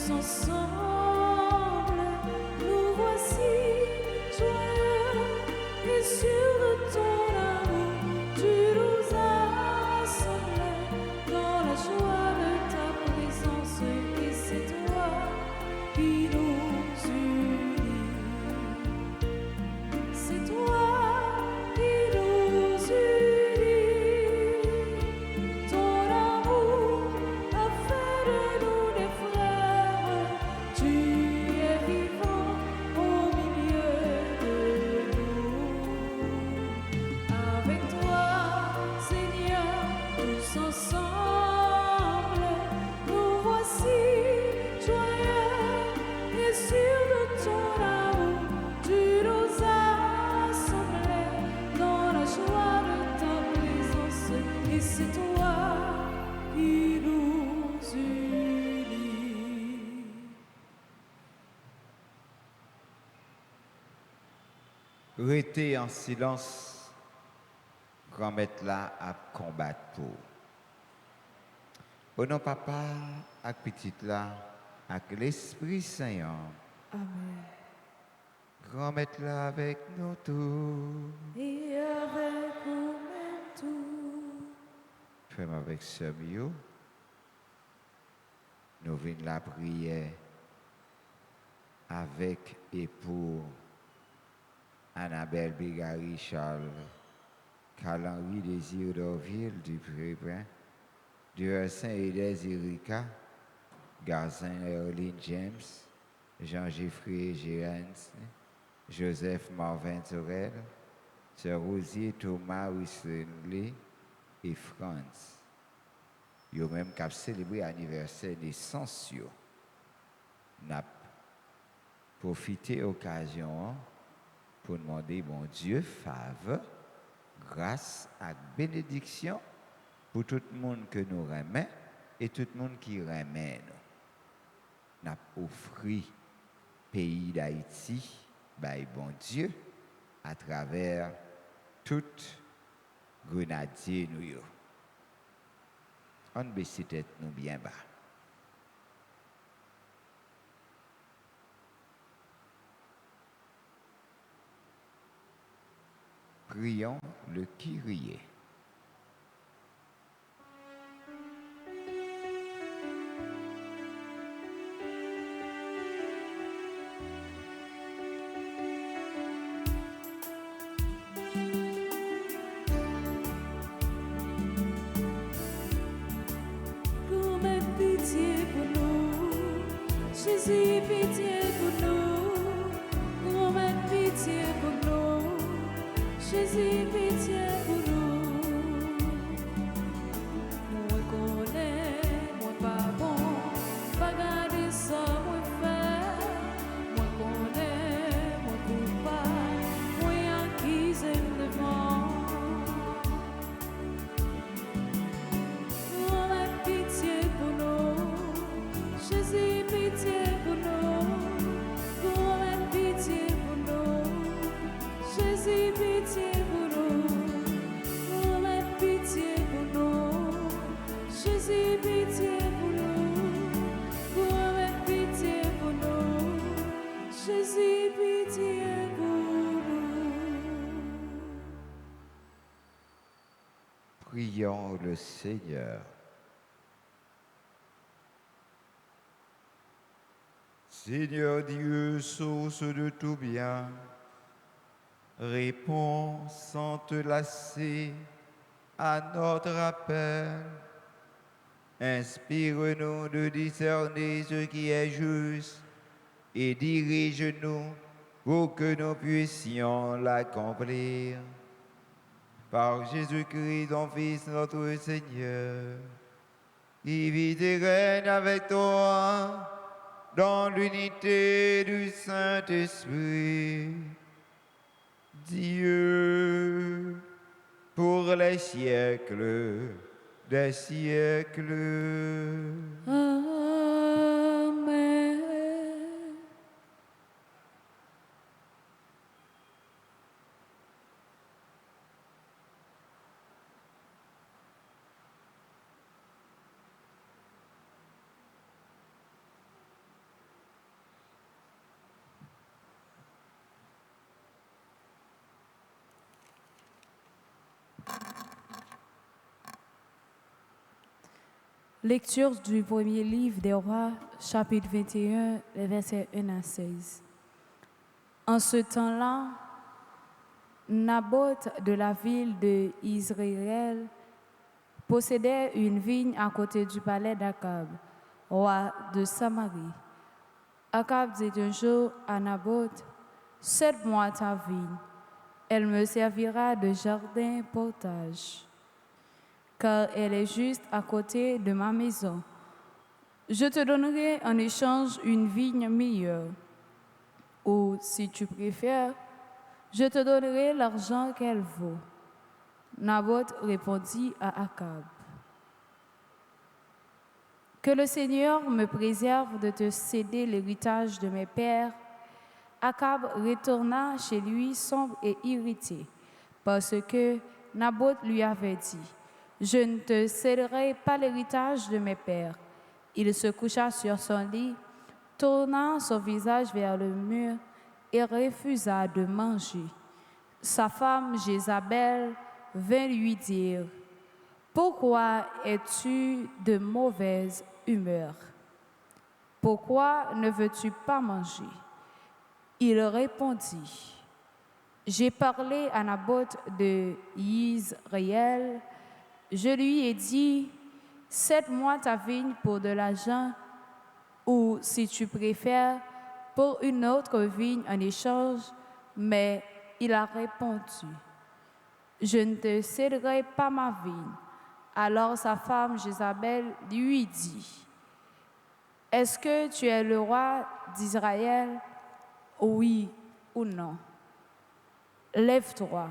tous ensemble, nous voici joyeux et sûrs de ton amour. Tu nous as rassemblés dans la joie de ta présence, et c'est toi qui nous unis. C'est toi qui nous unis. Ton amour a fait de nous des frères. Tu es vivant au milieu de nous. Avec toi, Seigneur, tous ensemble, nous voici joyeux et sûrs de ton amour. Tu nous as rassemblés dans la joie de ta présence, et c'est toi qui nous unis. Restez en silence, grand-mère là à combattre pour. Au nom papa, avec petite là, avec l'Esprit Saint, Amen. grand-mère là avec nous tous. Et avec nous-mêmes tout. Frère avec sœur Mio, nous venons la prière avec et pour Annabelle Bégari Charles, Carl-Henri Désir d'Orville du Prébrin, Duracin et Erika, Garzin Erline James, Jean-Geoffrey Gérens, Joseph Marvin Torel, Sœur Rosier Thomas Wissenley et Franz. Yo même qui célébré l'anniversaire des naissance. N'a profité occasion pour demander bon Dieu faveur, grâce à bénédiction pour tout le monde que nous remet et tout le monde qui remet nous. N'a offert pays d'Haïti, by bon Dieu, à travers toute grenadier nous yo. On baisse tête nous bien bas. Prions le Kyrie. Grand-mère, pitié pour nous. Jésus, pitié pour nous. Grand-mère, pitié pour nous. Jésus, pitié pour nous. Moi connais, moi pas bon, pas garder ça, moi faire. Moi connais, moi coupable, moi accusé devant. Grand-mère, pitié pour nous. Jésus, pitié pour nous. Grand-mère, pitié pour nous. Jésus, pitié pour nous. Grand-mère, pitié pour nous. Jésus, pitié pour nous. Grand-mère, pitié pour nous. Jésus, pitié pour nous. Prions le Seigneur. Seigneur Dieu, source de tout bien, réponds sans te lasser à notre appel. Inspire-nous de discerner ce qui est juste et dirige-nous pour que nous puissions l'accomplir. Par Jésus-Christ, ton Fils, notre Seigneur, qui vit et règne avec toi dans l'unité du Saint-Esprit, Dieu, pour les siècles des siècles. Amen. Lecture du premier livre des rois, chapitre 21, les versets 1 à 16. En ce temps-là, Naboth de la ville de Israël possédait une vigne à côté du palais d'Akab, roi de Samarie. Akab dit un jour à Naboth, « Cède-moi ta vigne, elle me servira de jardin portage, car elle est juste à côté de ma maison. Je te donnerai en échange une vigne meilleure, ou si tu préfères, je te donnerai l'argent qu'elle vaut. » Naboth répondit à Akab, « Que le Seigneur me préserve de te céder l'héritage de mes pères. » Akab retourna chez lui sombre et irrité, parce que Naboth lui avait dit, « Je ne te céderai pas l'héritage de mes pères. » Il se coucha sur son lit, tourna son visage vers le mur et refusa de manger. Sa femme Jézabel vint lui dire, « Pourquoi es-tu de mauvaise humeur? Pourquoi ne veux-tu pas manger? » Il répondit, « J'ai parlé à Naboth de Yizréel. Je lui ai dit, cède-moi ta vigne pour de l'argent, ou si tu préfères, pour une autre vigne en échange. » Mais il a répondu, « Je ne te céderai pas ma vigne. » Alors sa femme Jézabel lui dit, « Est-ce que tu es le roi d'Israël? Oui ou non? Lève-toi,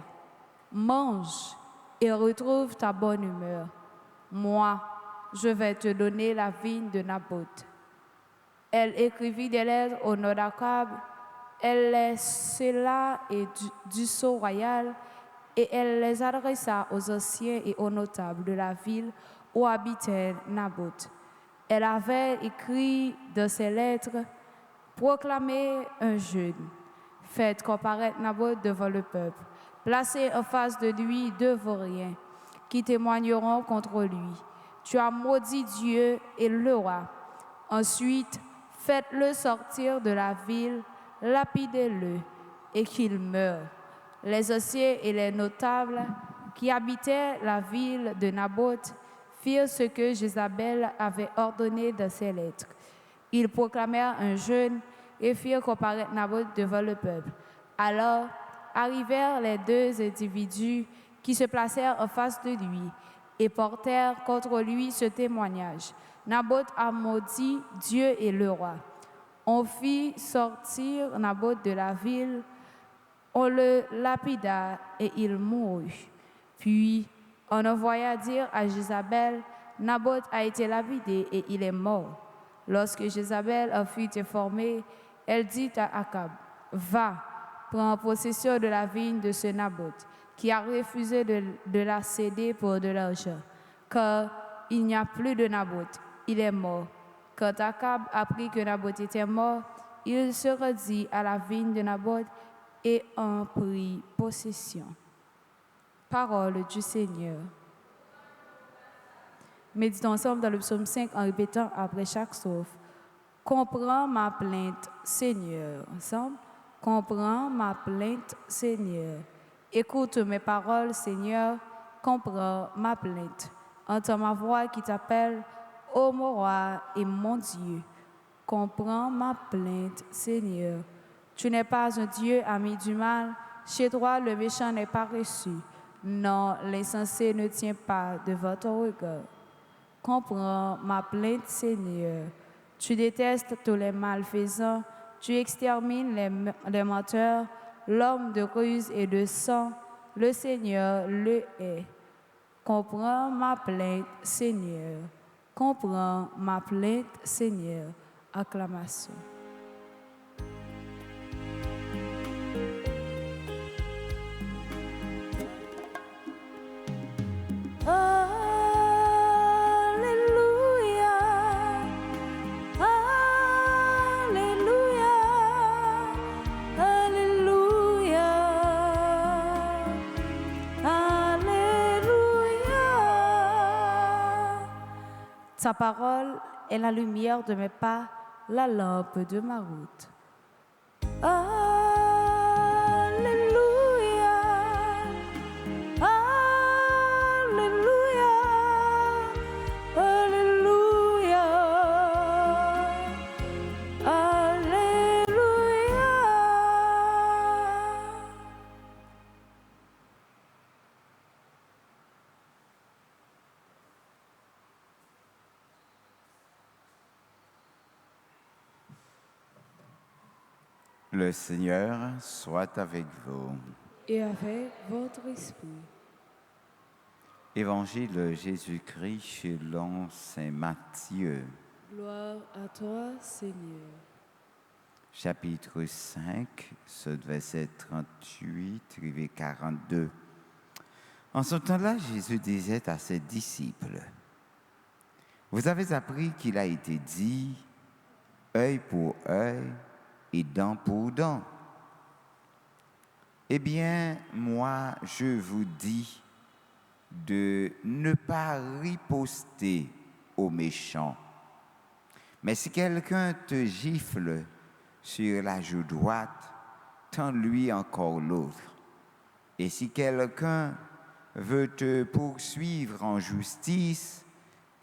mange et retrouve ta bonne humeur. Moi, je vais te donner la vigne de Naboth. » Elle écrivit des lettres au nom d'Akab, elle les scella du sceau royal et elle les adressa aux anciens et aux notables de la ville où habitait Naboth. Elle avait écrit dans ses lettres, « Proclamez un jeûne, faites comparaître Naboth devant le peuple, placez en face de lui 2 vauriens qui témoigneront contre lui. Tu as maudit Dieu et le roi. Ensuite, faites-le sortir de la ville, lapidez-le et qu'il meure. » Les anciens et les notables qui habitaient la ville de Naboth firent ce que Jézabel avait ordonné dans ses lettres. Ils proclamèrent un jeûne et firent comparaître Naboth devant le peuple. Alors arrivèrent les 2 individus qui se placèrent en face de lui et portèrent contre lui ce témoignage. Naboth a maudit Dieu et le roi. On fit sortir Naboth de la ville, on le lapida et il mourut. Puis on envoya dire à Jézabel, Naboth a été lapidé et il est mort. Lorsque Jézabel en fut informée, elle dit à Akab, « Va, prends possession de la vigne de ce Naboth, qui a refusé de la céder pour de l'argent, car il n'y a plus de Naboth, il est mort. » Quand Akab apprit que Naboth était mort, il se rendit à la vigne de Naboth et en prit possession. Parole du Seigneur. Méditons ensemble dans le psaume 5 en répétant après chaque strophe. Comprends ma plainte, Seigneur. Ensemble. Comprends ma plainte, Seigneur. Écoute mes paroles, Seigneur. Comprends ma plainte. Entends ma voix qui t'appelle, ô mon roi et mon Dieu. Comprends ma plainte, Seigneur. Tu n'es pas un Dieu ami du mal. Chez toi, le méchant n'est pas reçu. Non, l'insensé ne tient pas devant ton regard. Comprends ma plainte, Seigneur. Tu détestes tous les malfaisants. Tu extermines les menteurs. L'homme de ruse et de sang, le Seigneur le hait. Comprends ma plainte, Seigneur. Comprends ma plainte, Seigneur. Acclamation. Sa parole est la lumière de mes pas, la lampe de ma route. Alléluia, Alléluia, Alléluia, Alléluia. Le Seigneur soit avec vous. Et avec votre esprit. Évangile de Jésus-Christ selon saint Matthieu, Gloire à toi, Seigneur. chapitre 5, ce verset 38, arrivé 42. En ce temps-là, Jésus disait à ses disciples, « Vous avez appris qu'il a été dit, œil pour œil et dent pour dent. Eh bien, moi, je vous dis de ne pas riposter aux méchants. Mais si quelqu'un te gifle sur la joue droite, tends-lui encore l'autre. Et si quelqu'un veut te poursuivre en justice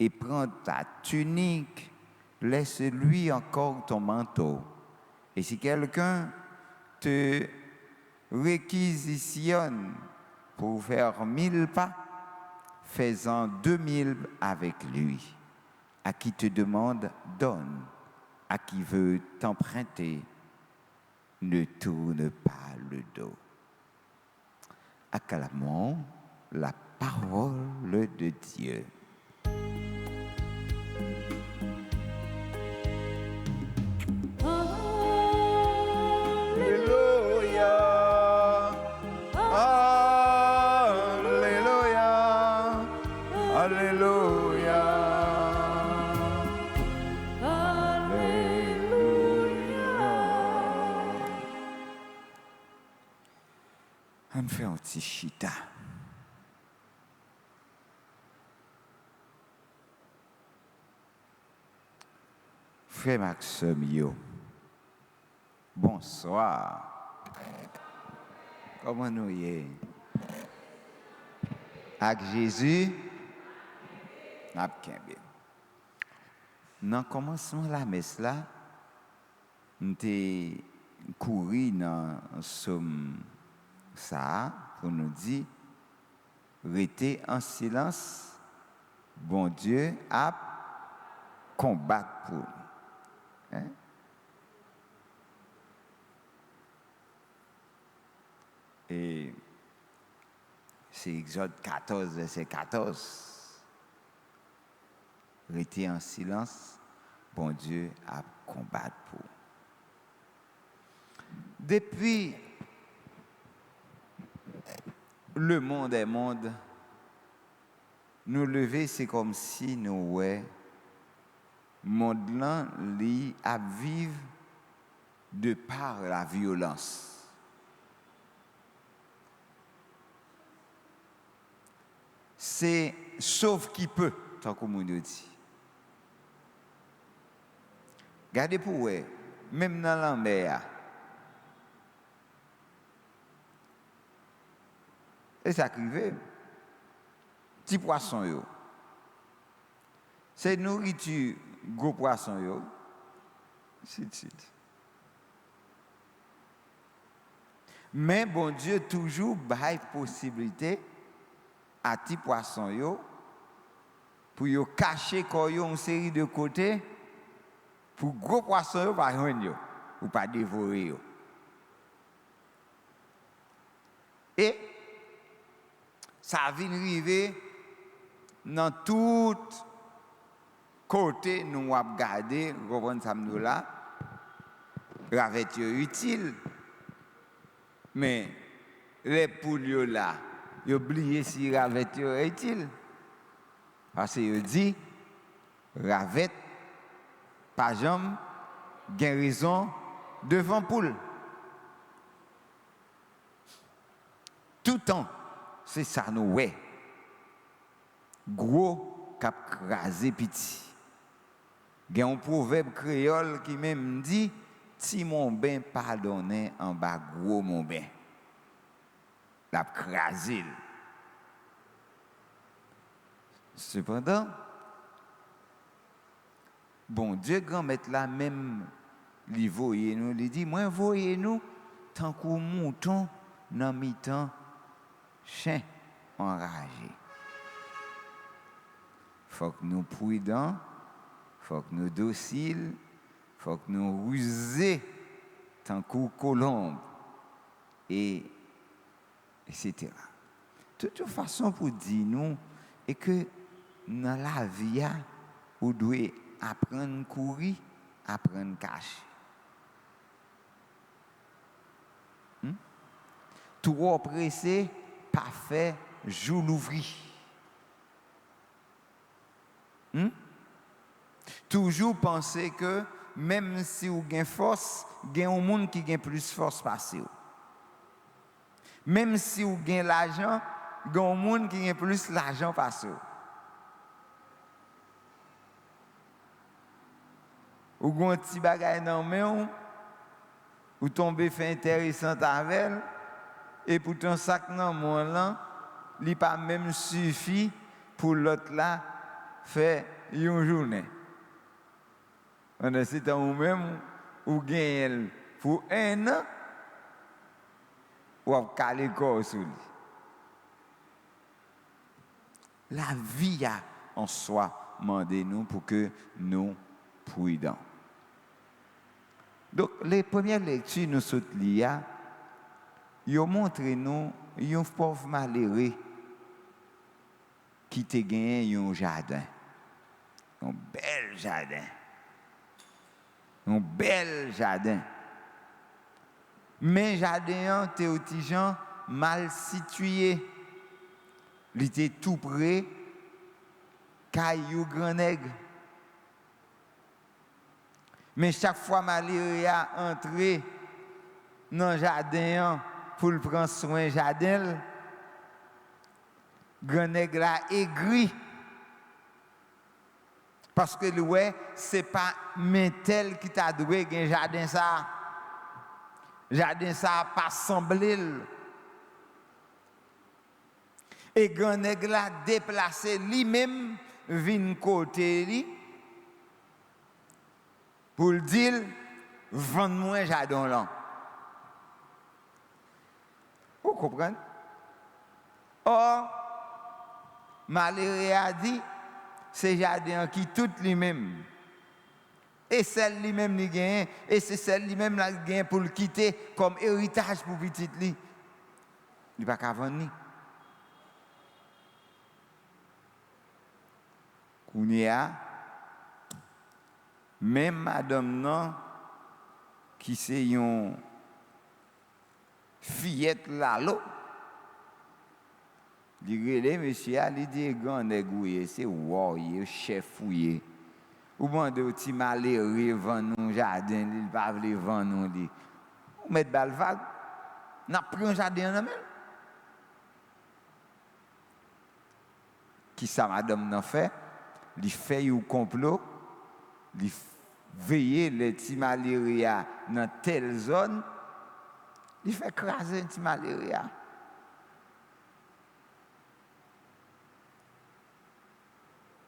et prendre ta tunique, laisse-lui encore ton manteau. Et si quelqu'un te réquisitionne pour faire 1000 pas, fais-en 2000 avec lui. À qui te demande, donne. À qui veut t'emprunter, ne tourne pas le dos. Acclamons la parole de Dieu. On fait un petit chita. Frère Maxime, bonsoir. Comment nous y est? Avec Jésus, n'a pas bien. Dans le commencement de la messe là, nous avons couru dans somme ça pour nous dire restez en silence, bon Dieu a combattre pour nous. Hein? Et c'est Exode 14, verset 14. Restez en silence, bon Dieu a combattre pour nous. Depuis le monde est monde, nous lever, c'est comme si nous, ouais, monde là, li à vivre de par la violence. C'est sauf qui peut, tant que nous dit. Regardez pour vous, même dans la mer, et ça arrive, petit poisson yo. C'est nourriture gros poisson yo. Chut. Mais bon Dieu toujours bail possibilité à petit poisson yo pour yo cacher quoi yo une série de côtés pour gros poisson yo pas joindre yo ou pas dévorer yo. Et ça vient arriver dans tout côté nous avons gardé, reprendre ça là, ravette utile. Mais les poules là, ils oublient si ravette est utile. Parce qu'ils dit ravette pas jamais guérison devant poule. Tout temps c'est ça nous ouais. Gros cap crasé petit. Il y a un proverbe créole qui même dit si mon bain pardonné en bas gros mon bain. La crasile. Cependant, bon Dieu grand mettre là même li voyez nous, il dit moi voyez nous tant qu'on mouton dans mi-temps chien enragé. Faut que nous prudents, faut que nous dociles, faut que nous rusés tant qu'on colombe et etc. De toute façon pour dire nous et que dans la vie vous devez apprendre à courir, apprendre à cacher. Trop pressé, pas fait, jour l'ouvri. Toujours penser que même si vous avez force, il y a un monde qui a plus force passée. Même si vous avez l'argent, il y a un monde qui a plus l'argent passé. Ou avez un petit bagage dans la main, ou tombez fait intéressant avec elle, et pourtant sac dans mon là, il n'a pas même suffi pour l'autre là faire une journée. On a c'est ou même ou gagne pour un an ou caler corps sur lui. La vie a en soi demandé nous pour que nous prudents. Donc les premières lectures nous sommes liées, ils ont montré nous un pauvre malheureux qui te gagné un jardin, un bel jardin. Un bel jardin. Mais jardin était au Tijan mal situé. Il était tout près, caillou grand nègre. Mais chaque fois malheureux a entré dans le jardin pour le prendre soin du jardin, grand nègre a aigri. Parce que ouais, c'est pas Mentel qui t'a doué un jardin ça. Jardin ça pas semblé. Et grand nègre l'a déplacé lui-même vinn côté lui pour le dire vends-moi jardin là. Vous comprenez? Or malheureux a dit c'est jardin qui tout lui-même. Et celle lui-même lui gagne et c'est celle lui-même la gagne pour le quitter comme héritage pour petit lui. Il pas qu'à vendre. Kounia même madame non qui c'est une fillette là l'eau. Il relève monsieur il dit grand nègre c'est wow chef fouillé. Ou mande au petit malheureux vendre un jardin, il pas veut vendre nous dit. Ou mettre balle vague. N'a pris un jardin dans même. Qui ça madame n'a fait? Il fait un complot, il veiller les petits malheureux dans telle zone, il fait craser un petit malheureux.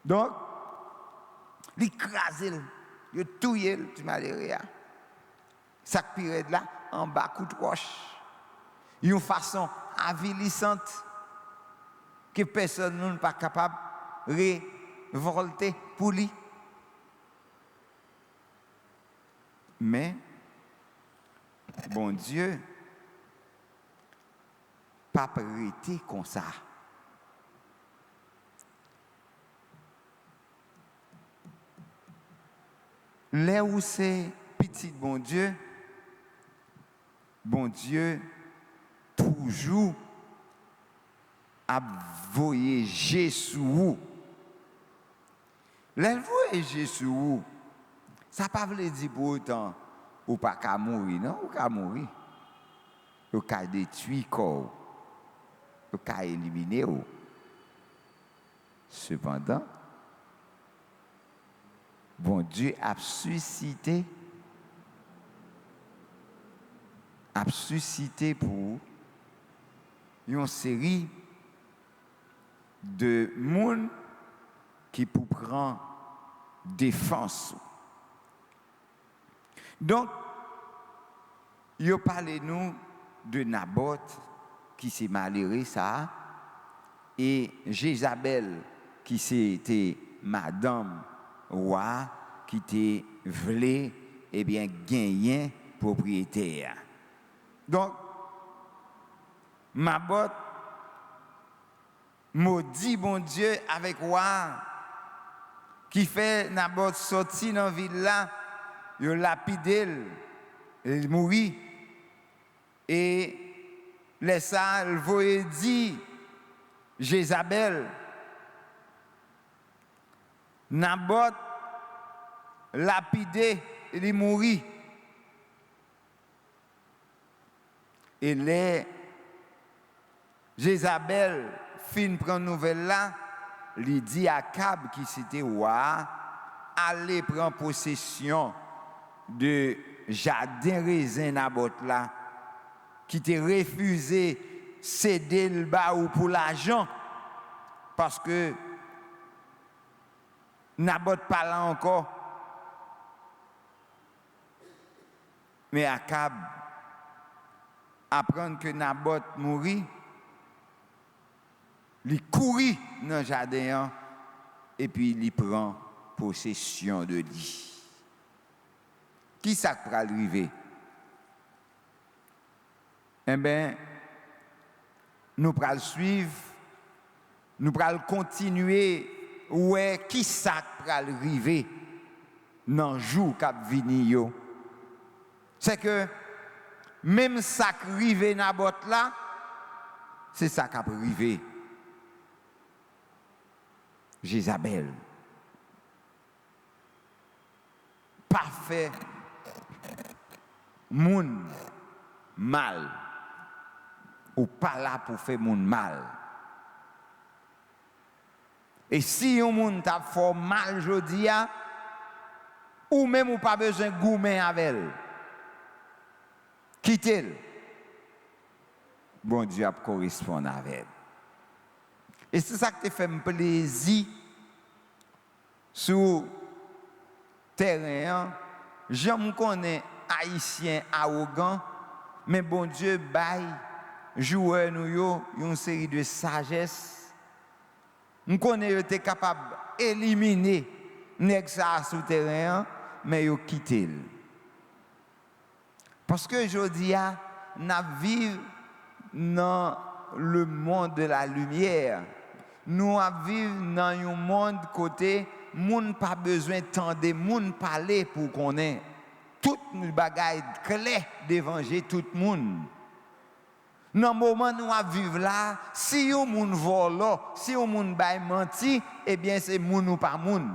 Donc il crase, il touille le petit malheureux. Ça pire là en bas coup de roche. Une façon avilissante que personne n'est pas capable de révolter pour lui. Mais bon Dieu pas prêté comme ça. Là où c'est petit bon Dieu toujours a voyé Jésus. Là voyé Jésus. Ça pas veut dire pour autant ou pas qu'à mourir non, ou qu'à mourir. Ou qu'à détruire corps. Ou qu'à éliminer. Cependant bon Dieu a suscité pour une série de monde qui pour prendre défense. Donc, il parlé nous de Naboth qui s'est malheureux ça et Jézabel qui c'était madame roi qui était voulu et bien gagné propriétaire. Donc Naboth maudit bon Dieu avec roi qui fait Naboth sortir dans la ville là, il lapidé, il mourit et les ça il voyait dire Jézabel Naboth lapidé, il mourit. Et les Jézabel fin prend nouvelle là, il dit à Akab qui c'était roi, allez prendre possession de jardin raisin Naboth là, qui t'a refusé céder le bas ou pour l'argent, parce que Naboth parle encore. Mais Akab apprend que Naboth mourit, il courit dans le jardin et puis il prend possession de lui. Qui ça va arriver? Eh bien, nous allons suivre, nous allons continuer. Ouais, qui ça va arriver dans le jour qui va venir? C'est que même ça qui arrive Naboth là, c'est ça qui va arriver Jézabel. Parfait, moun mal, ou pas là pour faire moun mal. Et si un moun t'a fait mal jodi a, ou même ou pas besoin de goumen avec elle, quittez-le. Bon Dieu a correspondre avec elle. Et c'est ça qui te fait plaisir sur terrain. Je connais haïtien arrogant, mais bon Dieu baille joueur nous une série de sagesse. Je connais que tu es capable d'éliminer nèg ça sur terrain, mais yo quitté. Parce que je dis nous vivons dans le monde de la lumière. Nous vivons dans un monde côté moun pas besoin de moun parler pour qu'on ait tout le bagage clair d'évangile tout le monde. Dans le moment où nous vivons là, si un moun vole, si un moun bay menti, eh bien c'est moun ou pas moun.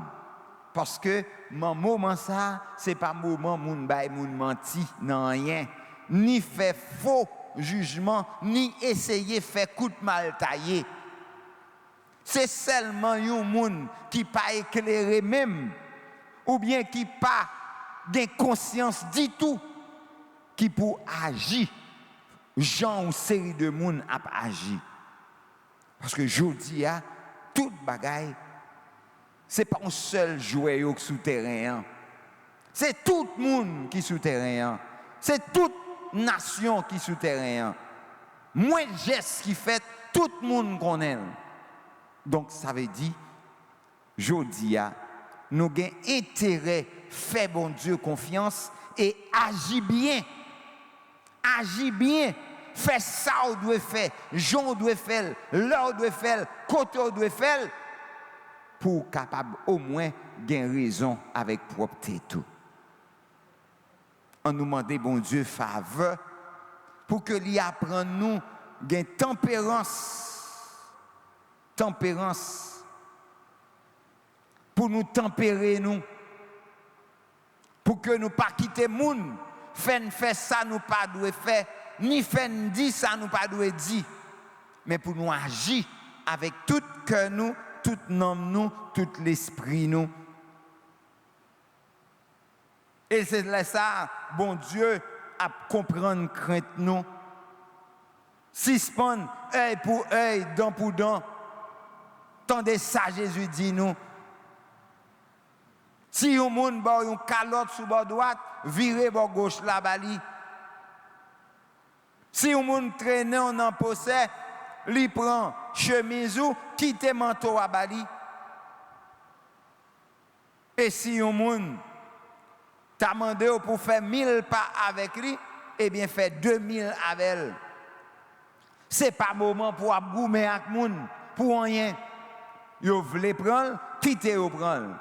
Parce que dans moment ça, c'est pas moment moun bay moun menti, non rien. Ni fait faux jugement, ni essayer faire coup de mal taillé. C'est seulement un moun qui pas éclairé même, ou bien qui pas de conscience du tout, qui pour agir. Jean ou série de moun a agi. Parce que je dis, toute bagaille, ce n'est pas un seul joueur qui souterrain. C'est tout le monde qui souterrain. C'est toute nation qui souterrain. Moins de gestes qui fait, tout le monde connaît. Donc ça veut dire, je dis, nous avons intérêt à faire bon Dieu confiance et agir bien. Agis bien, fais ça ou doit faire, Jean doit faire, l'heure doit faire, côté doit faire, pour capable au moins gagner raison avec propreté tout. On nous demande bon Dieu faveur pour que lui apprenne nous gain tempérance, pour nous tempérer nous, pour que nous pas quitter moun. Fait ça nous pas doit faire ni fait dit ça nous pas doit dire mais pour nous agir avec tout cœur nous toute nom nous tout l'esprit nous Et c'est là ça, bon Dieu, à comprendre crainte nous. Suspendre œil pour œil, dent pour dent. Tendez ça, Jésus dit nous. Si un monde a une calotte sous bord droite, virez bord gauche la bali. Si un monde traîne en possède, lui prend chemise ou quitte manteau à bali. Et si un monde t'a demandé pour faire 1000 pas avec lui, eh bien fait 2000 avec elle. C'est pas moment pour abgoumer avec moun pour rien. Yo vle prendre, quitter ou prendre.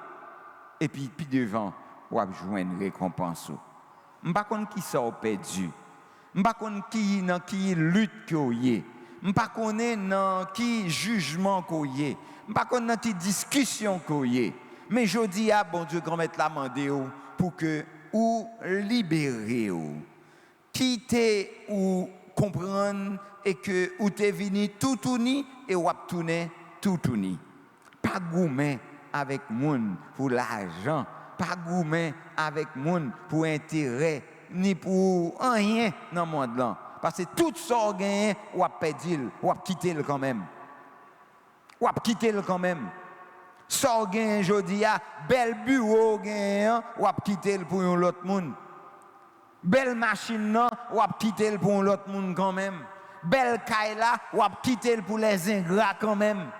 Et puis devant, ou a joindre récompense. M'pa konn qui sort perdu. M'pa konn qui dans qui lutte ko yé. M'pa konn dans qui jugement ko yé. M'pa konn dans qui discussion ko yé. Mais jodi a bon Dieu grand mettre la mandé pour que ou libérer ou quitter ou comprendre et que ou t'es venu tout uni et ou ap tourner tout uni. Pas gourmet avec moun pour l'argent, pas gourmet avec moun pour intérêt ni pour rien dans le monde là. Parce que tout ça gagne ou ap perdre, ou ap quitter le quand même. Ou ap quitter le quand même. Ça gagne jodi a bel bureau gagne ou ap quitter pour un autre monde. Belle machine là ou ap quitter pour un autre monde quand même. Belle caille là ou ap quitter pour les ingrats quand même.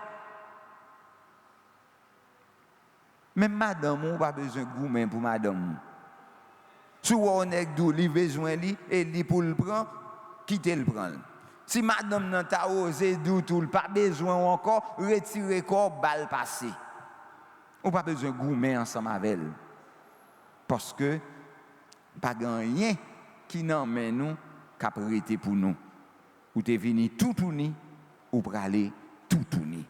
Même madame, on pas besoin de gourmet pour madame. Si on est d'où li besoin li et li pour le prendre, quitter le prendre. Si madame n'a ta osé d'où tout pas besoin encore, retirer corps balle passé. On pas besoin de gourmet ensemble avec elle. Parce que pas rien qui n'emmène nous qu'à prêter pour nous. Ou t'es venu tout uni ou pour aller tout uni.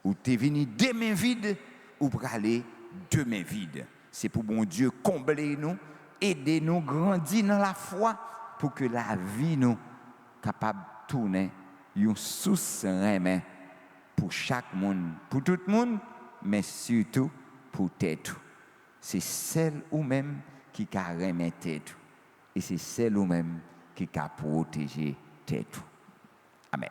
Ou t'es venu deux mains vides ou pour aller deux mains vides. C'est pour bon Dieu combler nous, aider nous, grandir dans la foi pour que la vie nous capable de tourner une source remet pour chaque monde, pour tout le monde, mais surtout pour tête. C'est celle ou même qui a remet tête. Et c'est celle ou même qui a protégé tête. Amen.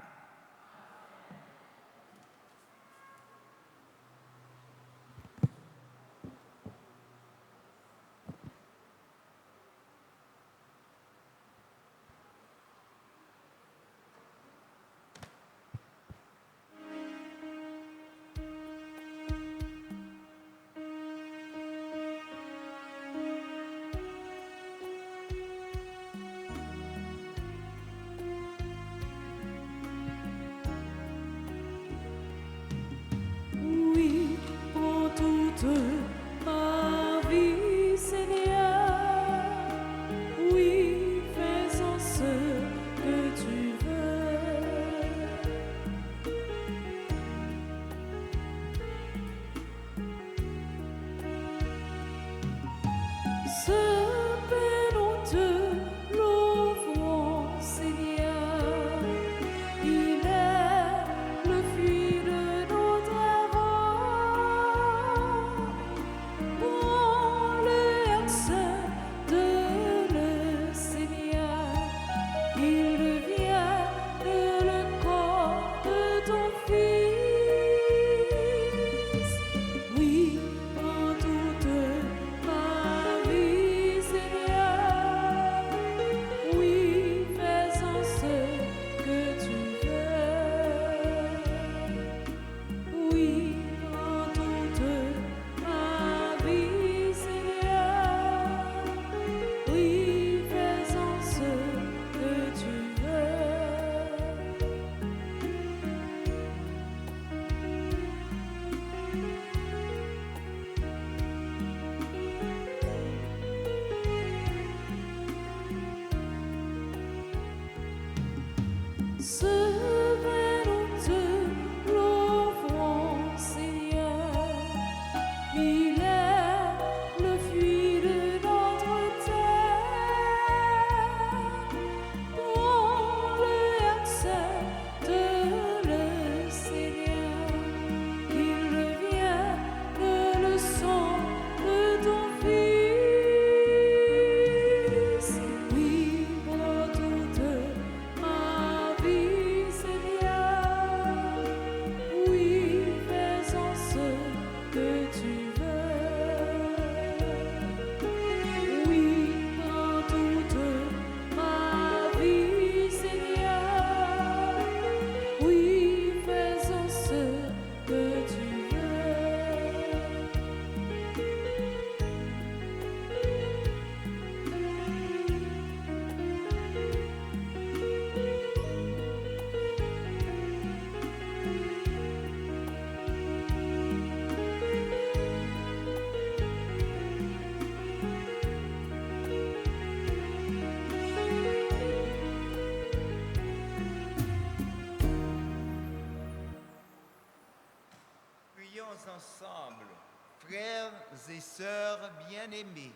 Frères et sœurs bien-aimés,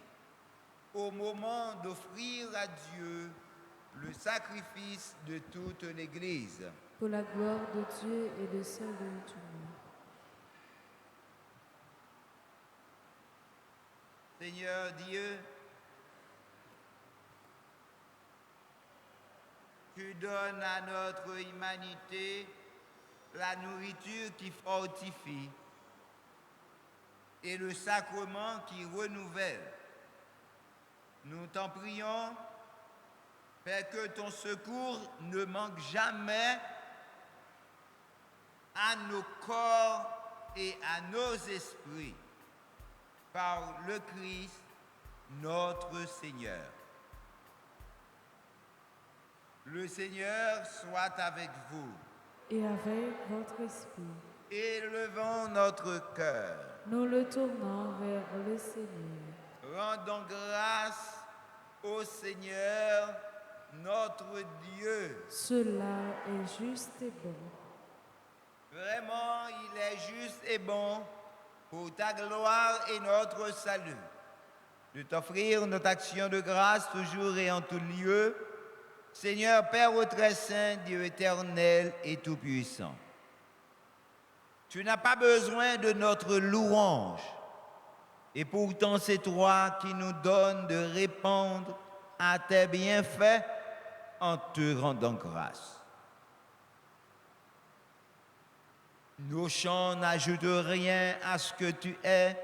au moment d'offrir à Dieu le sacrifice de toute l'Église, pour la gloire de Dieu et le salut du monde. Seigneur Dieu, tu donnes à notre humanité la nourriture qui fortifie et le sacrement qui renouvelle. Nous t'en prions, Père, que ton secours ne manque jamais à nos corps et à nos esprits, par le Christ, notre Seigneur. Le Seigneur soit avec vous. Et avec votre esprit, Élevons notre cœur. nous le tournons vers le Seigneur. Rendons grâce au Seigneur, notre Dieu. Cela est juste et bon. Vraiment, il est juste et bon pour ta gloire et notre salut, de t'offrir notre action de grâce toujours et en tout lieu, Seigneur Père très saint, Dieu éternel et tout-puissant. Tu n'as pas besoin de notre louange, et pourtant c'est toi qui nous donnes de répondre à tes bienfaits en te rendant grâce. Nos chants n'ajoutent rien à ce que tu es,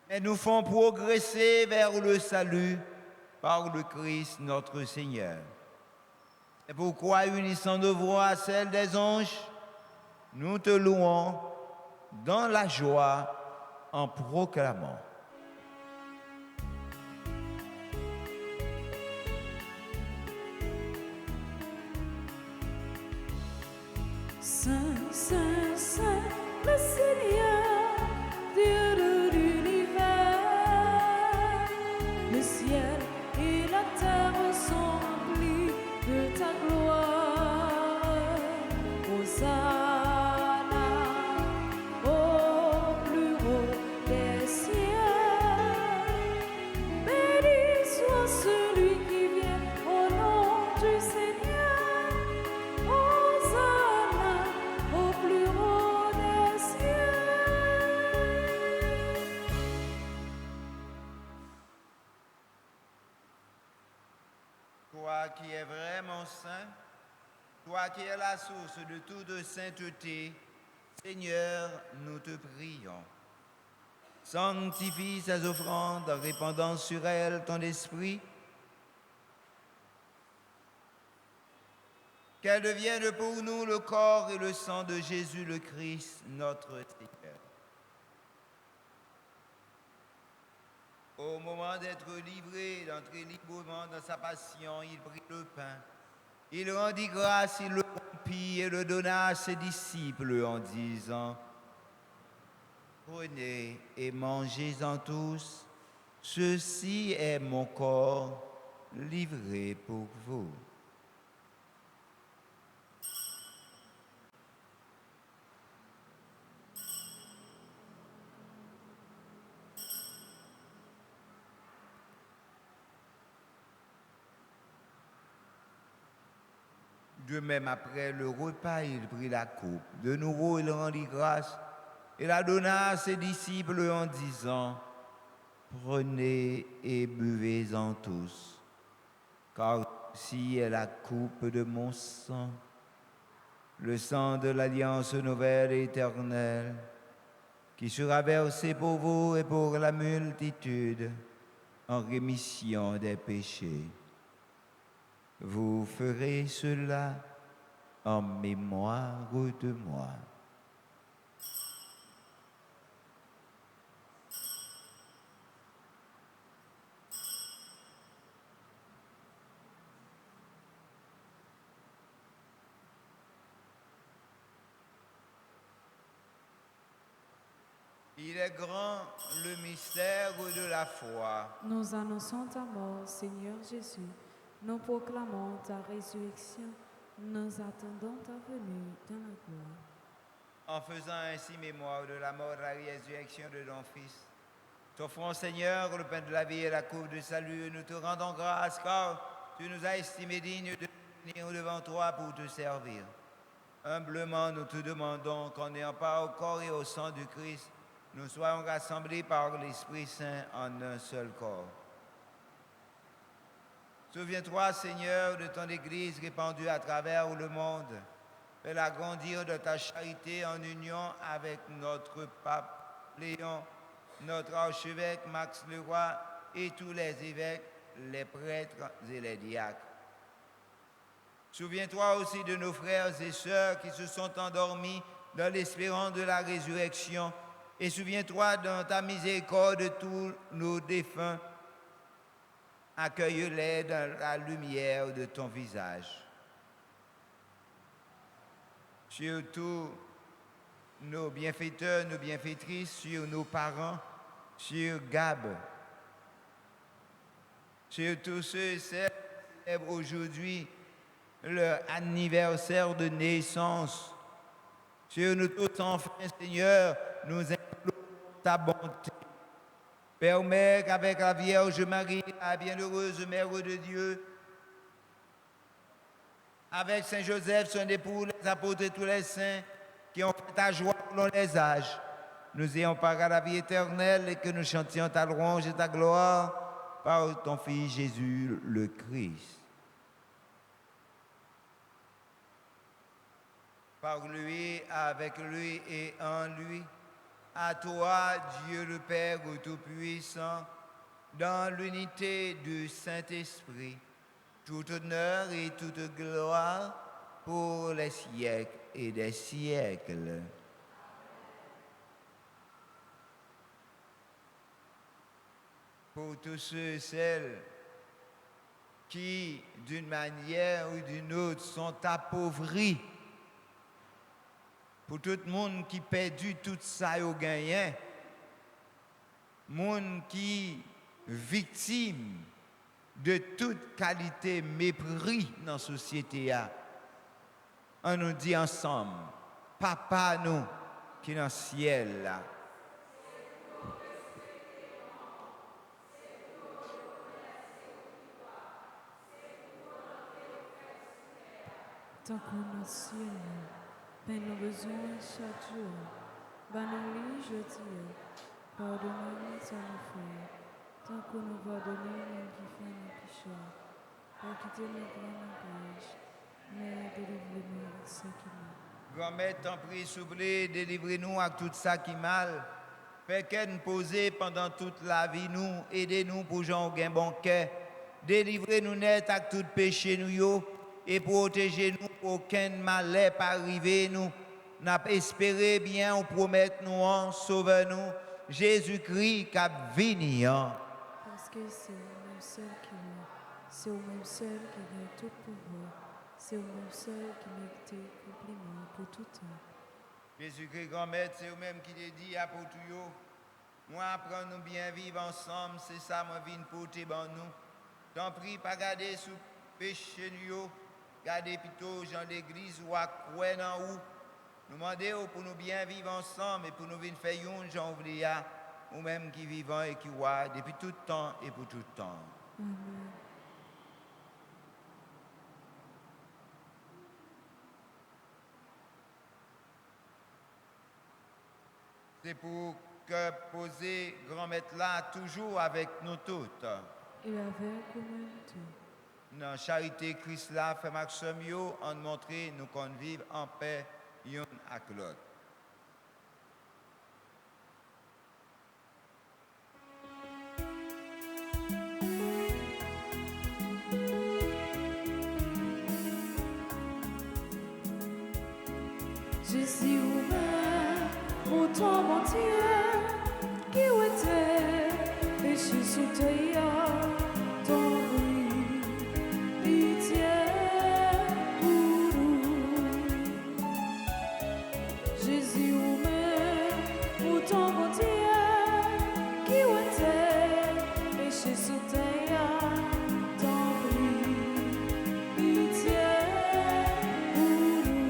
mais nous font progresser vers le salut par le Christ notre Seigneur. C'est pourquoi, unissant nos voix à celles des anges, nous te louons dans la joie en proclamant. Saint, Saint, Saint, le Seigneur, Dieu de l'univers. Le ciel et la terre sont remplis de ta gloire. Hosanna au plus haut des cieux. Béni soit celui qui vient au nom du Seigneur. Hosanna au plus haut des cieux. Toi qui es vraiment saint, toi qui es la source de toute sainteté, Seigneur, nous te prions. Sanctifie ces offrandes en répandant sur elles ton esprit, qu'elles deviennent pour nous le corps et le sang de Jésus le Christ, notre Seigneur. Au moment d'être livré, d'entrer librement dans sa passion, il prit le pain. Il rendit grâce, il le rompit et le donna à ses disciples en disant: Prenez et mangez-en tous, ceci est mon corps livré pour vous. De même, après le repas, il prit la coupe. De nouveau, il rendit grâce et la donna à ses disciples en disant: Prenez et buvez-en tous, car ceci est la coupe de mon sang, le sang de l'alliance nouvelle et éternelle, qui sera versé pour vous et pour la multitude en rémission des péchés. Vous ferez cela en mémoire de moi. Il est grand le mystère de la foi. Nous annonçons ta mort, Seigneur Jésus. Nous proclamons ta résurrection. Nous attendons ta venue dans la gloire. en faisant ainsi mémoire de la mort et de la résurrection de ton Fils. T'offrons, Seigneur, le pain de la vie et la coupe de salut. Nous te rendons grâce car tu nous as estimés dignes de venir devant toi pour te servir. Humblement, nous te demandons qu'en ayant part au corps et au sang du Christ, nous soyons rassemblés par l'Esprit Saint en un seul corps. Souviens-toi, Seigneur, de ton Église répandue à travers le monde. Fais-la grandir de ta charité en union avec notre pape Léon, notre archevêque Max Leroy et tous les évêques, les prêtres et les diacres. Souviens-toi aussi de nos frères et sœurs qui se sont endormis dans l'espérance de la résurrection. Et souviens-toi dans ta miséricorde de tous nos défunts. Accueille-les dans la lumière de ton visage. Surtout nos bienfaiteurs, nos bienfaitrices, sur nos parents, sur Gab, sur tous ceux et celles qui célèbrent aujourd'hui leur anniversaire de naissance. Sur nous tous, enfin, Seigneur, nous implorons ta bonté. Permets qu'avec la Vierge Marie, la bienheureuse Mère de Dieu, avec Saint Joseph, son époux, les apôtres et tous les saints qui ont fait ta joie selon les âges, nous ayons part à la vie éternelle et que nous chantions ta louange et ta gloire par ton Fils Jésus le Christ. Par lui, avec lui et en lui, à toi, Dieu le Père Tout-Puissant, dans l'unité du Saint-Esprit, tout honneur et toute gloire pour les siècles et des siècles. Pour tous ceux et celles qui, d'une manière ou d'une autre, sont appauvris, pour tout le monde qui perdu tout ça au gagné, monde qui victime de toute qualité mépris dans la société. On nous dit ensemble, Papa nous qui est dans le ciel là. Tant qu'on est au ciel, ben nos besoins chaque jour. Banons-les, je dis, pardonnez-nous sans nos frères. Tant qu'on nous va donner, même qui fait nos péchés. Pas quitter nos grands pièges, mais délivrez-nous de ce qui nous. Grand-mère, t'en prie, s'oublie, délivrez-nous à tout ça qui mal. Fais qu'elle nous poser pendant toute la vie, nous, aidez-nous pour Jean au bon cœur. Délivrez-nous net à tout péché, nous, yo. Et protégez-nous pour aucun malheur pas arriver nous. N'a espéré bien, on promet nous en sauve-nous. Jésus-Christ qui a venu. Parce que c'est au même seul qui est, c'est au même seul qui a tout pouvoir, c'est au même seul qui mérite compliment pour tout temps. Jésus-Christ, grand-mère, c'est vous-même qui l'a dit à pour tout yo. Moi, apprends-nous bien vivre ensemble, c'est ça, moi, vine pour te ban nous. T'en prie, pas garder sous péché nous. Gardez plutôt dans l'église ou à quoi dans où. Nous demandons pour nous bien vivre ensemble et pour nous venir faire une Jean ouvrier, ou même qui vivant et qui voient depuis tout temps et pour tout temps. Amen. C'est pour que poser grand-maître là toujours avec nous toutes. Et avec nous tout. Dans charité Christ là, fait maximum yo, en montrer nous qu'on vive en paix, yon avec l'autre. Jésus ouvert pour toi, mon Dieu, qui était péché sous terre, ton bruit, pitié pour nous. Jésus ouvert pour toi, mon Dieu, qui était péché sous terre, ton bruit, pitié pour nous.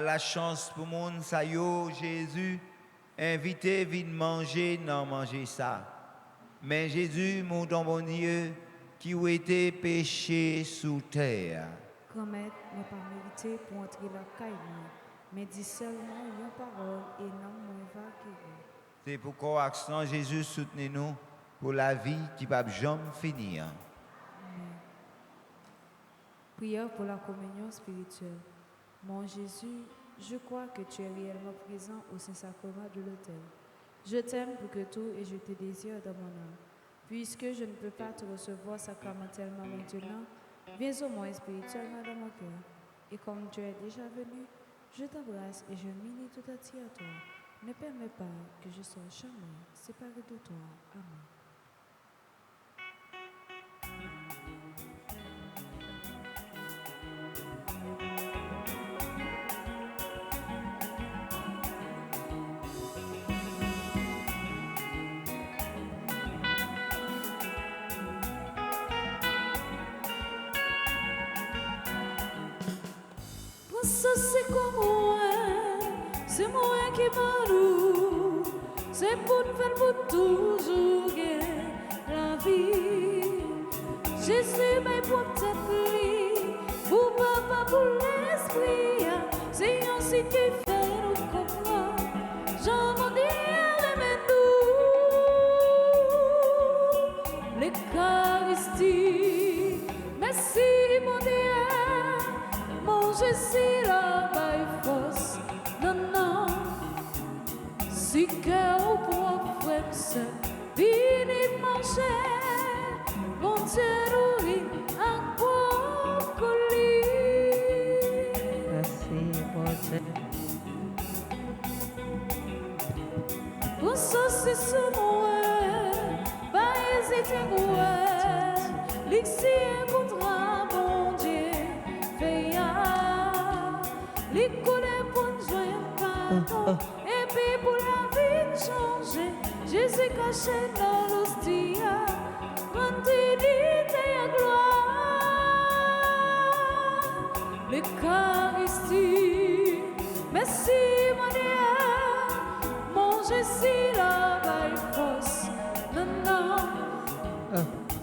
Par la chance pour monde, ça yo, Jésus, invité, vite manger, non manger ça. Mais Jésus, mon don bon Dieu, qui a été péché sous terre. Grand-mère, moi pas mérité pour entrer la caille, mais dis seulement une parole et non moi va guérir. C'est pourquoi, accent Jésus, soutenez-nous pour la vie qui ne va jamais finir. Prière pour la communion spirituelle. Mon Jésus, je crois que tu es réellement présent au Saint-Sacrement de l'autel. Je t'aime plus que tout et je te désire dans mon âme. Puisque je ne peux pas te recevoir sacramentellement maintenant, viens au moins spirituellement dans mon cœur. Et comme tu es déjà venu, je t'embrasse et je m'unis tout entier à toi. Ne permets pas que je sois jamais séparé de toi. Amen. Ça c'est comme moi, c'est moi qui m'alloue, c'est pour faire pour toujours la vie. Jésus m'a pour t'appeler, pour papa, pour l'esprit, c'est ainsi qu'il fait nous comprendre. J'en m'en dirai nous, l'Eucharistie, merci mon Dieu. Je suis la baille fausse, non, non. Si que au point frère, vini manger, mon Dieu nourrit un bon colis. Merci, mon Dieu. Pour ça, c'est ce moi, pas hésiter, moi. L'ixir contre mon Dieu, veille à. Les collègues pour nous joindre pardon. Et puis pour la vie changer, Jésus caché dans l'hostie, continuité à gloire. L'Eucharistie, merci mon Dieu, mon Jésus la baille fausse, non, non.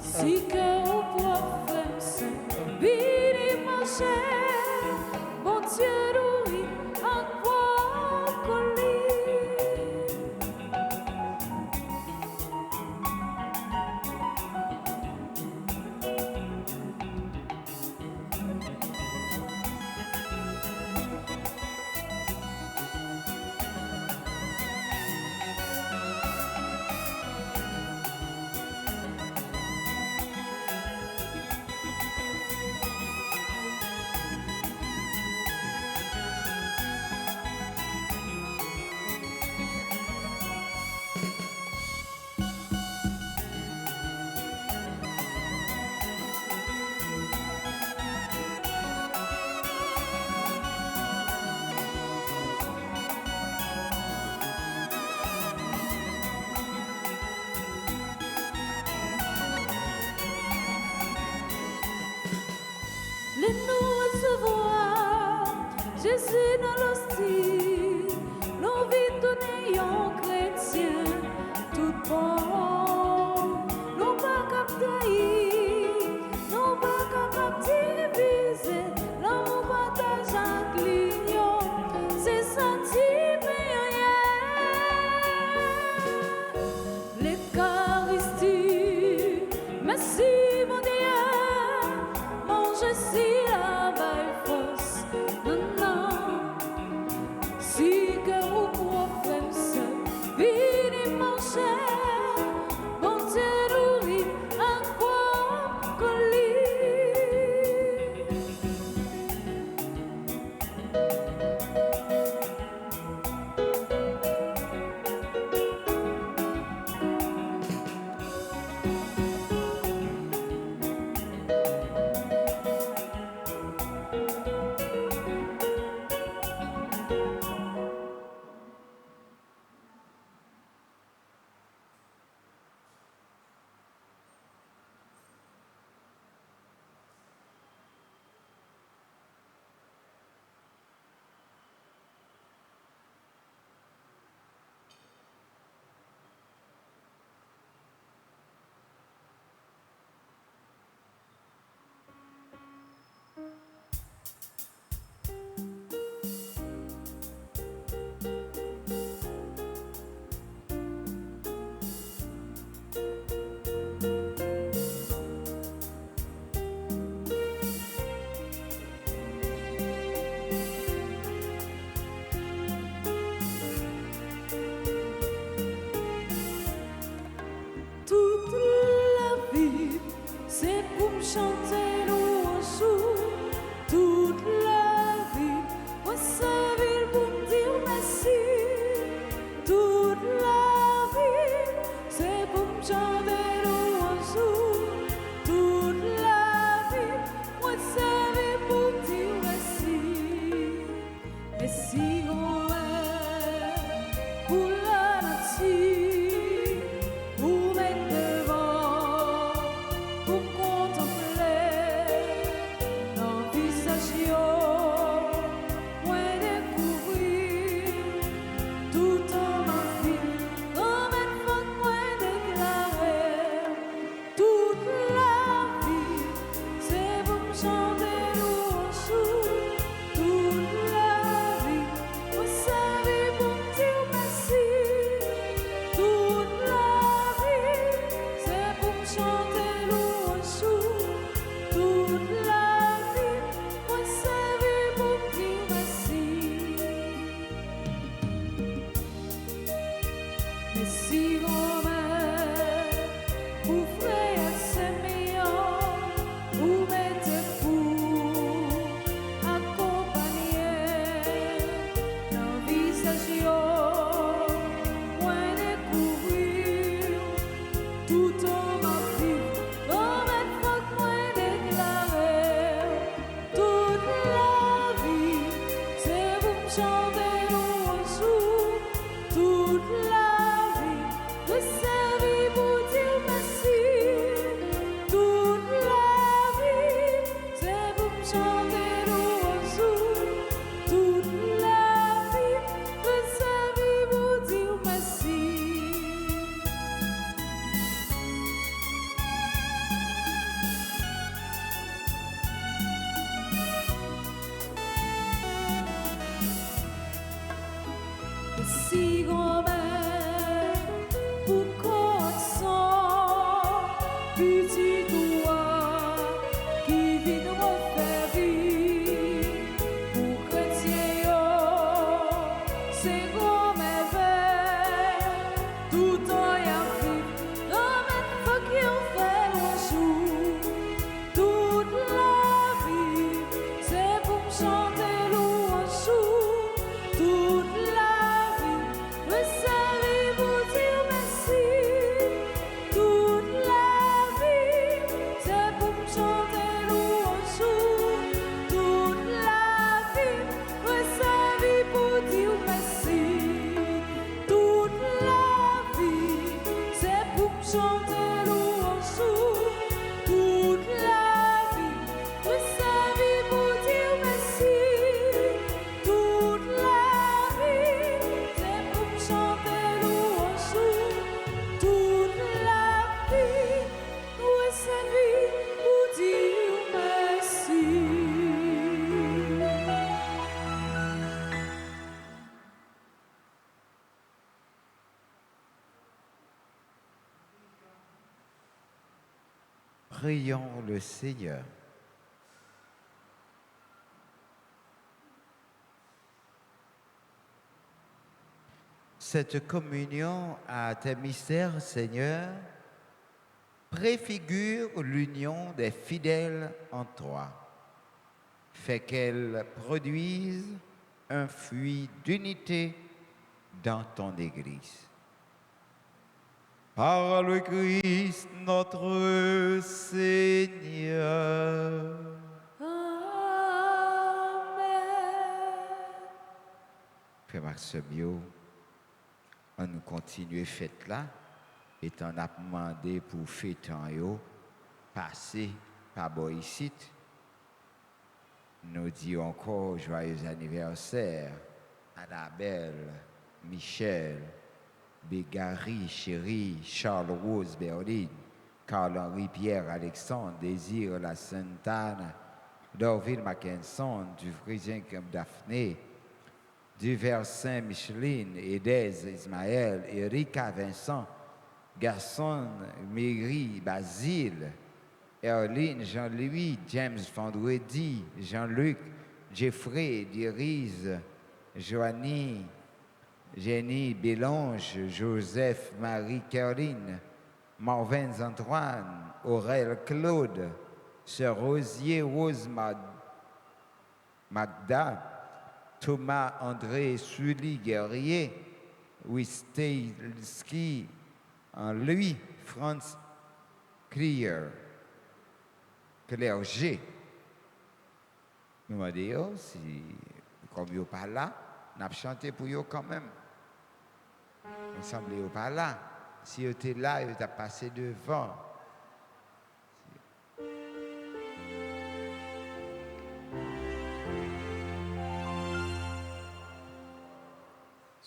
Si que au prophète saint, vini manger. Mon Dieu nourrit un bon colis. Les nous recevoir, Jésus dans l'hostie, nos vies données en chrétien, tout bon, nous pas capter, nous pas capter diviser, l'amour partage entre l'union, c'est senti l'Eucharistie, merci mon Dieu. Je suis la baille fausse, non, non. Si que vous pouvez se vini manger, mon Dieu nourrit un bon colis. Prions le Seigneur. Cette communion à tes mystères, Seigneur, préfigure l'union des fidèles en toi. Fais qu'elle produise un fruit d'unité dans ton Église. Par le Christ notre Seigneur. Amen. Frère Maximio, on nous continue fête là, et on a demandé pour fête en yo, passer par ici. Nous disons encore joyeux anniversaire à Annabelle, Michel, Bégary, Chéri, Charles Rose, Berlin, Carl-Henri, Pierre, Alexandre, Désir, La Sainte-Anne, Dorville, Mackinson, Dufrisien, Daphné, Duversin, Micheline, Edez, Ismaël, Erika, Vincent, Garçon, Méry, Basile, Erline, Jean-Louis, James Vendredi, Jean-Luc, Jeffrey, Dirise, Joanie, Jenny, Bélange, Joseph, Marie, Caroline, Marvin, Antoine, Aurel, Claude, Sœur Rosier, Rose, Magda, Thomas, André, Sully, Guerrier, Wistelski, Louis, Franz, Clear, Clergé. Nous m'avons dit, si, comme vous pas là, nous avons chanté pour vous quand même. Nous semblons pas là. Si vous étiez là, vous avez passé devant.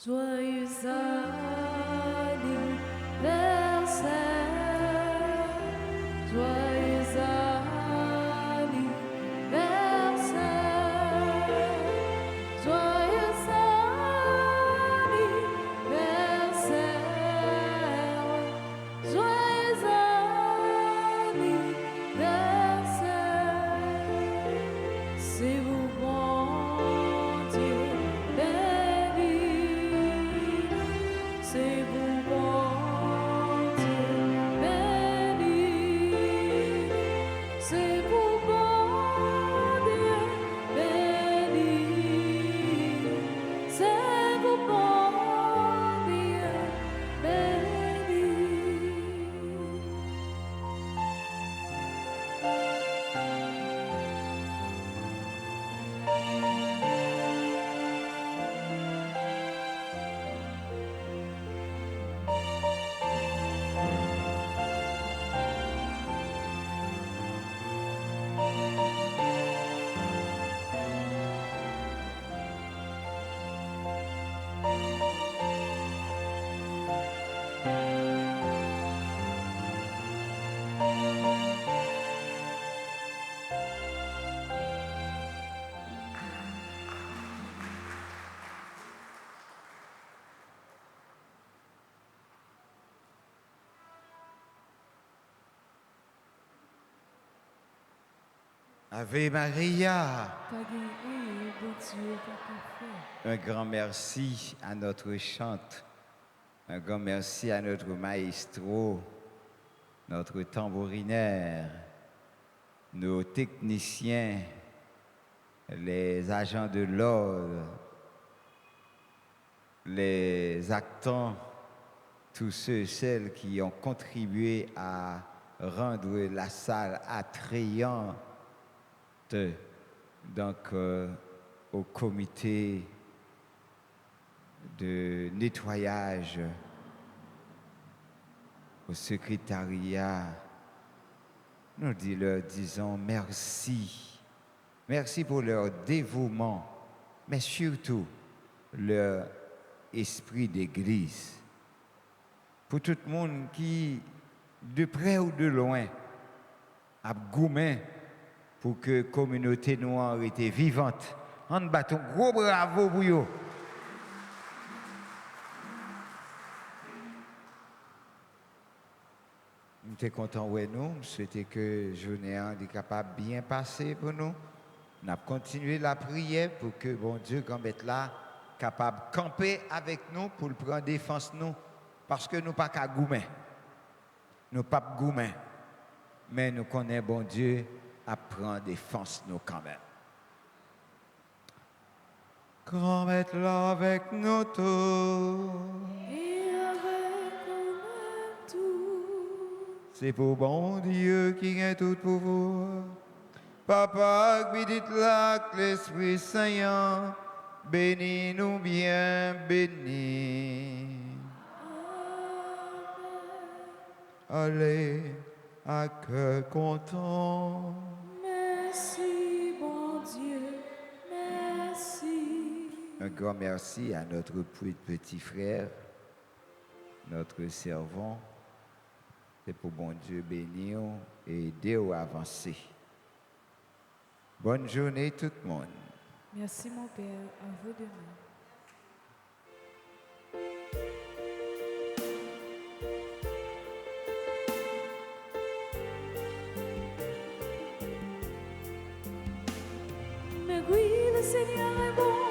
Joyeux anniversaire, joyeux anniversaire, Ave Maria. Pas gagné, bon Dieu, pas fait. Un grand merci à notre chante. Un grand merci à notre maestro, notre tambourinaire, nos techniciens, les agents de l'ordre, les acteurs, tous ceux et celles qui ont contribué à rendre la salle attrayante. Donc, au comité de nettoyage, au secrétariat, nous leur disons merci. Merci pour leur dévouement, mais surtout leur esprit d'église. Pour tout le monde qui, de près ou de loin, a goumé pour que la communauté noire était vivante. On bat un gros bravo pour eux. Nous sommes contents de nous. C'était que la journée est capable de bien passer pour nous. On a continué la prière pour que bon Dieu, quand être là, capable de camper avec nous pour le prendre défense nous. Parce que nous ne sommes pas qu'à goumer. Nous ne sommes pas goumer. Mais nous connaissons bon Dieu à prendre défense nous quand même. Grand être là avec nous tous. Et avec nous tous. C'est pour bon Dieu qui a tout pouvoir. Papa, qui dit là que l'Esprit Saint, bénis-nous bien, bénis. Allez, à cœur content. Merci, bon Dieu, merci. Un grand merci à notre petit frère, notre servant. C'est pour bon Dieu bénir et aider à avancer. Bonne journée tout le monde. Merci, mon Père, à vous demain. Mais oui, le Seigneur est bon.